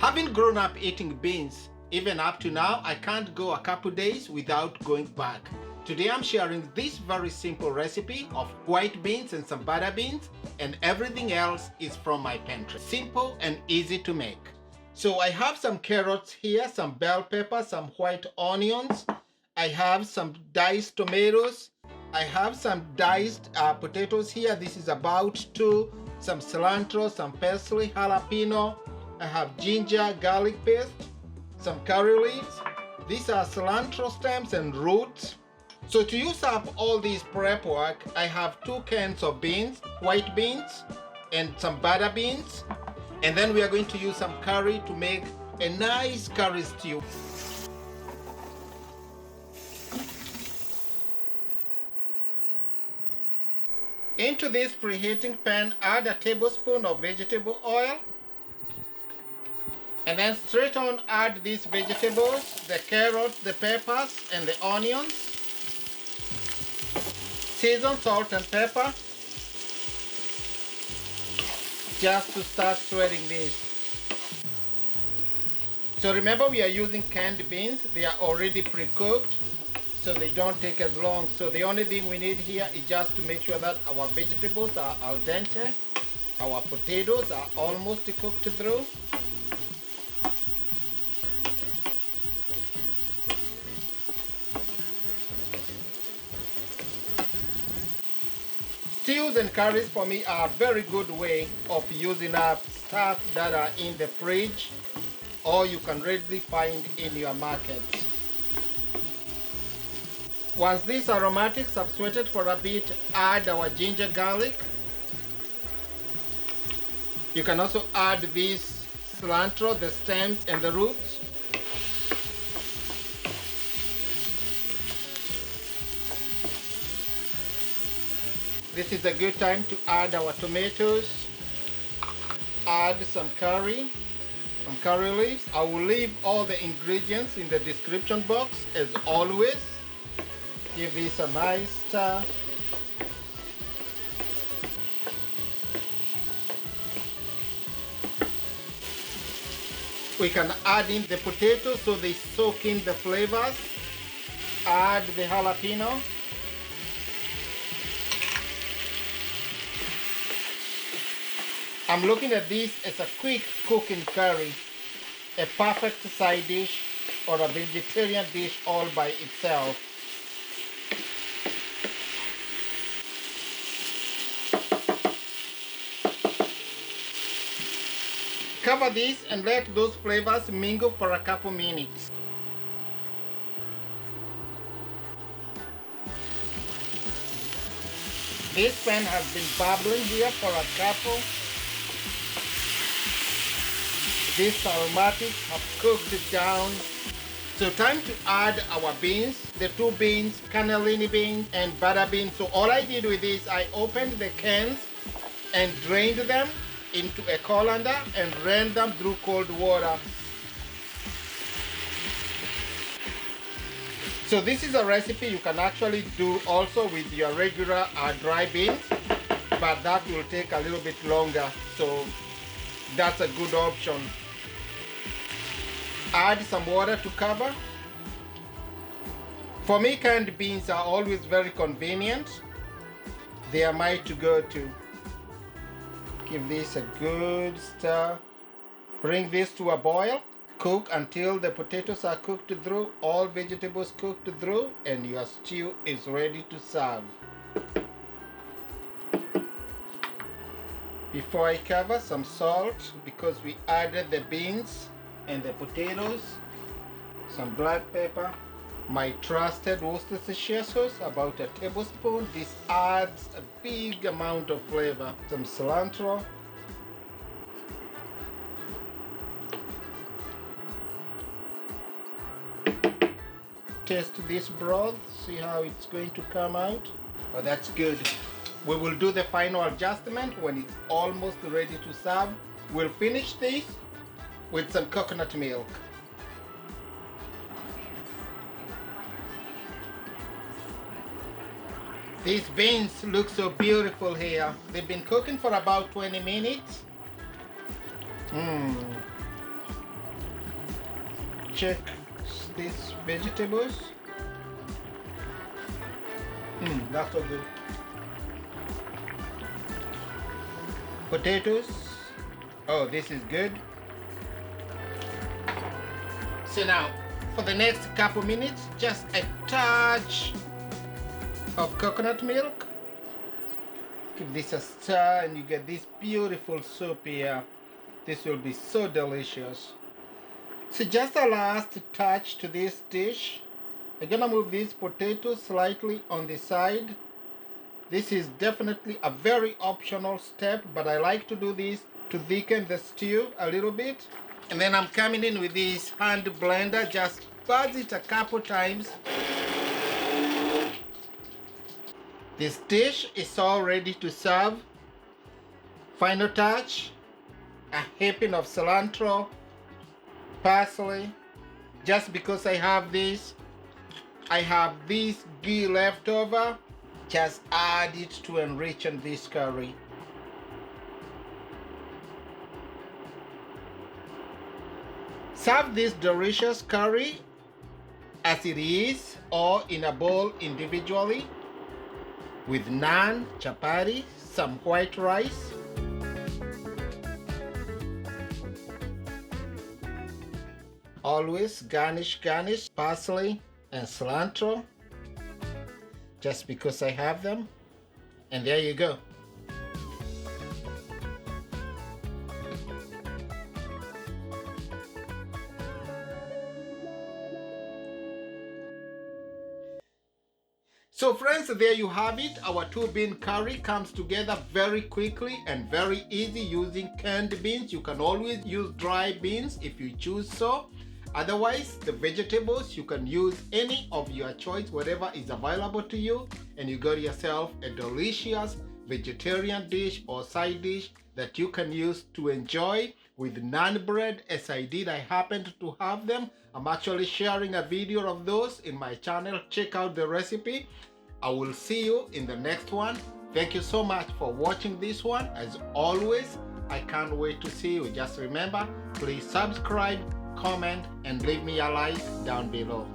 Having grown up eating beans, even up to now, I can't go a couple days without going back. Today I'm sharing this very simple recipe of white beans and some butter beans, and everything else is from my pantry. Simple and easy to make. So I have some carrots here, some bell pepper, some white onions. I have some diced tomatoes. I have some diced potatoes here. This is about 2. Some cilantro, some parsley, jalapeno. I have ginger, garlic paste, some curry leaves. These are cilantro stems and roots. So to use up all this prep work, I have 2 cans of beans, white beans, and some butter beans. And then we are going to use some curry to make a nice curry stew. Into this preheating pan, add a tablespoon of vegetable oil. And then straight on add these vegetables, the carrots, the peppers, and the onions. Season, salt, and pepper. Just to start sweating this. So remember, we are using canned beans. They are already pre-cooked, so they don't take as long. So the only thing we need here is just to make sure that our vegetables are al dente. Our potatoes are almost cooked through. Stews and curries for me are a very good way of using up stuff that are in the fridge or you can readily find in your market. Once these aromatics have sweated for a bit, add our ginger garlic. You can also add this cilantro, the stems and the roots. This is a good time to add our tomatoes, add some curry, some curry leaves. I will leave all the ingredients in the description box as always. Give this a nice stir. We can add in the potatoes so they soak in the flavors. Add the jalapeno. I'm looking at this as a quick cooking curry, a perfect side dish or a vegetarian dish all by itself. Cover this and let those flavors mingle for a couple minutes. This pan has been bubbling here for a couple. These aromatics have cooked down. So time to add our beans, the 2 beans, cannellini beans and butter beans. So all I did with this, I opened the cans and drained them into a colander and ran them through cold water. So this is a recipe you can actually do also with your regular dry beans, but that will take a little bit longer. So that's a good option. Add some water to cover. For me, canned beans are always very convenient. They are my to-go to. Give this a good stir. Bring this to a boil. Cook until the potatoes are cooked through, all vegetables cooked through, and your stew is ready to serve. Before I cover, some salt because we added the beans and the potatoes, some black pepper, my trusted Worcestershire sauce, about a tablespoon. This adds a big amount of flavor. Some cilantro, taste this broth, see how it's going to come out. Oh, that's good. We will do the final adjustment when it's almost ready to serve. We'll finish this with some coconut milk. These beans look so beautiful here. They've been cooking for about 20 minutes. check these vegetables. That's so good. Potatoes. Oh, this is good. So now, for the next couple minutes, just a touch of coconut milk. Give this a stir and you get this beautiful soup here. This will be so delicious. So just a last touch to this dish. I'm gonna move these potatoes slightly on the side. This is definitely a very optional step, but I like to do this to thicken the stew a little bit. And then I'm coming in with this hand blender, just buzz it a couple times. This dish is all ready to serve. Final touch, a heaping of cilantro, parsley. Just because I have this ghee left over, just add it to enrichen this curry. Serve this delicious curry as it is or in a bowl individually with naan, chapati, some white rice. Always garnish, parsley and cilantro, just because I have them. And there you go. So friends, there you have it. Our 2-bean curry comes together very quickly and very easy using canned beans. You can always use dry beans if you choose so. Otherwise, the vegetables, you can use any of your choice, whatever is available to you, and you got yourself a delicious vegetarian dish or side dish that you can use to enjoy with naan bread. As I did, I happened to have them. I'm actually sharing a video of those in my channel. Check out the recipe. I will see you in the next one. Thank you so much for watching this one. As always, I can't wait to see you. Just remember, please subscribe, comment, and leave me a like down below.